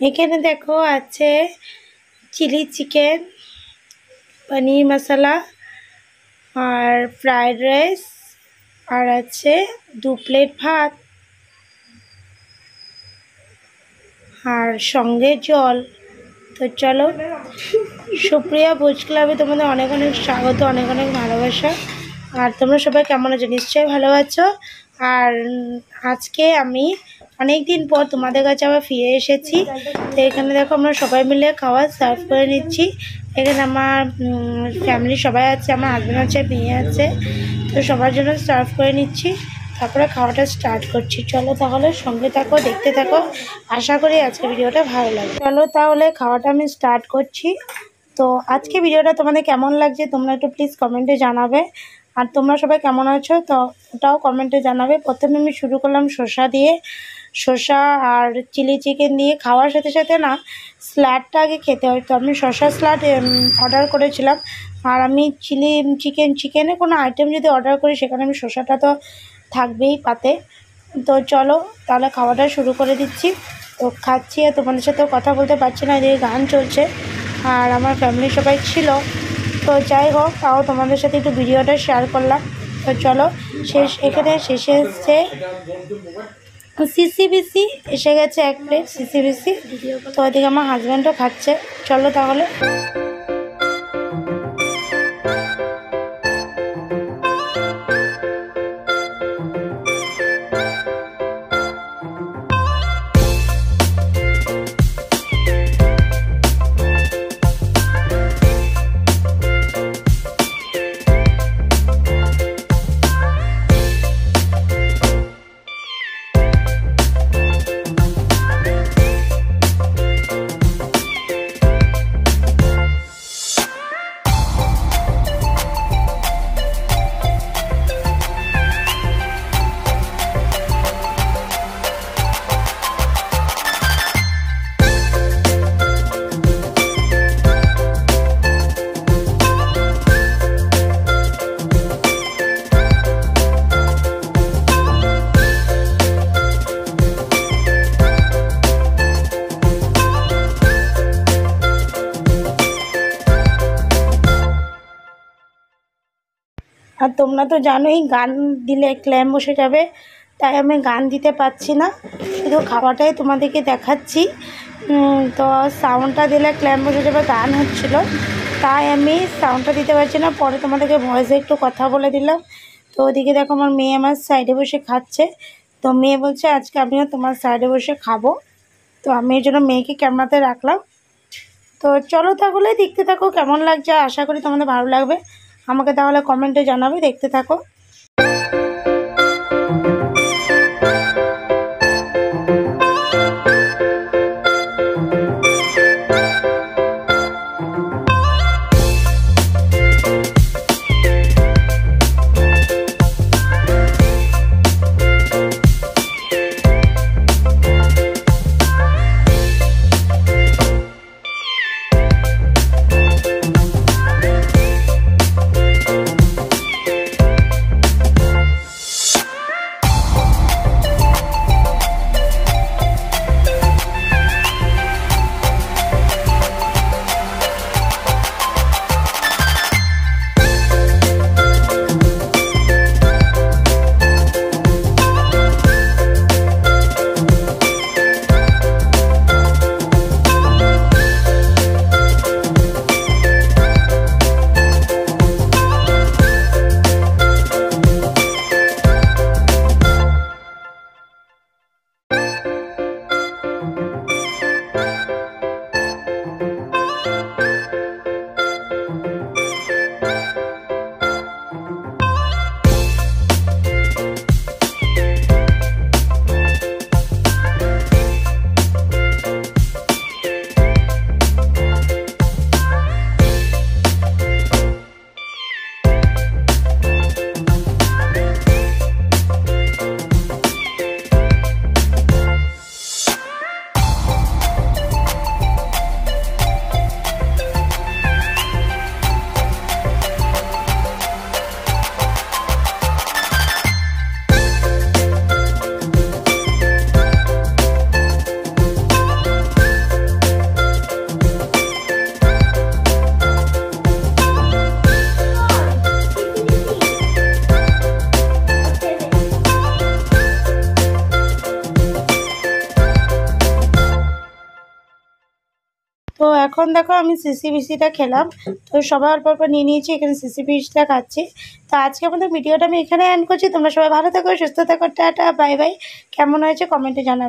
এখানে দেখো আছে চিলি চিকেন, পনির মশলা আর ফ্রাইড রাইস, আর আছে 2 প্লেট ভাত আর সঙ্গে জল। তো চলো, সুপ্রিয়া ভোজ ক্লাবে তোমাদের অনেক অনেক স্বাগত, অনেক অনেক ভালোবাসা। আর তোমরা সবাই কেমন আছো? নিশ্চয়ই ভালো আছো। আর আজকে আমি অনেক দিন পর তোমাদের কাছে আবার ফিরে এসেছি। তো এখানে দেখো আমরা সবাই মিলে খাওয়া সার্ভ করে নিচ্ছি। এখানে আমার ফ্যামিলি সবাই আছে, আমার হাজব্যান্ড আছে, মেয়ে আছে। তো সবার জন্য সার্ভ করে নিচ্ছি, তারপরে খাওয়াটা স্টার্ট করছি। চলো তাহলে সঙ্গে থাকো, দেখতে থাকো। আশা করি আজকে ভিডিওটা ভালো লাগবে। চলো তাহলে খাওয়াটা আমি স্টার্ট করছি। তো আজকে ভিডিওটা তোমাদের কেমন লাগছে তোমরা একটু প্লিজ কমেন্টে জানাবে। আর তোমরা সবাই কেমন আছো তো ওটাও কমেন্টে জানাবে। প্রথমে আমি শুরু করলাম শসা দিয়ে, শসা আর চিলি চিকেন দিয়ে। খাওয়ার সাথে সাথে না স্যালাডটা আগে খেতে হয়, তো আমি শসা স্যালাড অর্ডার করেছিলাম। আর আমি চিকেনে কোনো আইটেম যদি অর্ডার করি সেখানে আমি শসাটা তো থাকবেই পাতে। তো চলো তাহলে খাওয়াটা শুরু করে দিচ্ছি। তো খাচ্ছি আর তোমাদের সাথেও কথা বলতে পারছি না, এদিকে গান চলছে আর আমার ফ্যামিলি সবাই ছিল। তো যাই হোক, তাও তোমাদের সাথে একটু ভিডিওটা শেয়ার করলাম। তো চলো এখানে শেষে এসছে C.C.B.C এসে গেছে, 1 প্লেট C.C.B.C। তো ওইদিকে আমার হাজব্যান্ডও খাচ্ছে। চলো তাহলে। আর তোমরা তো জানোই গান দিলে ক্ল্যাম বসে যাবে, তাই আমি গান দিতে পারছি না, শুধু খাওয়াটাই তোমাদেরকে দেখাচ্ছি। তো সাউন্ডটা দিলে ক্ল্যাম বসে যাবে, গান হচ্ছিল, তাই আমি সাউন্ডটা দিতে পারছি না। পরে তোমাদেরকে ভয়েসে একটু কথা বলে দিলাম। তো ওদিকে দেখো আমার মেয়ে আমার সাইডে বসে খাচ্ছে। তো মেয়ে বলছে আজকে আমিও তোমার সাইডে বসে খাবো। তো আমি এই জন্য মেয়েকে ক্যামেরাতে রাখলাম। তো চলো তাহলে দেখতে থাকো কেমন লাগছে, আশা করি তোমাদের ভালো লাগবে। আমাকে তাহলে কমেন্টে জানাবে, দেখতে থাকো। তো এখন দেখো আমি C.C.B.Cটা খেলাম। তো সবাই অল্প অল্প নিয়ে নিয়েছি, এখানে C.C.B.Cটা খাচ্ছি। তো আজকে আমাদের ভিডিওটা আমি এখানে এন্ড করছি। তোমরা সবাই ভালো থাকো, সুস্থ থাকো, টাটা বাই বাই। কেমন হয়েছে কমেন্টে জানাবে।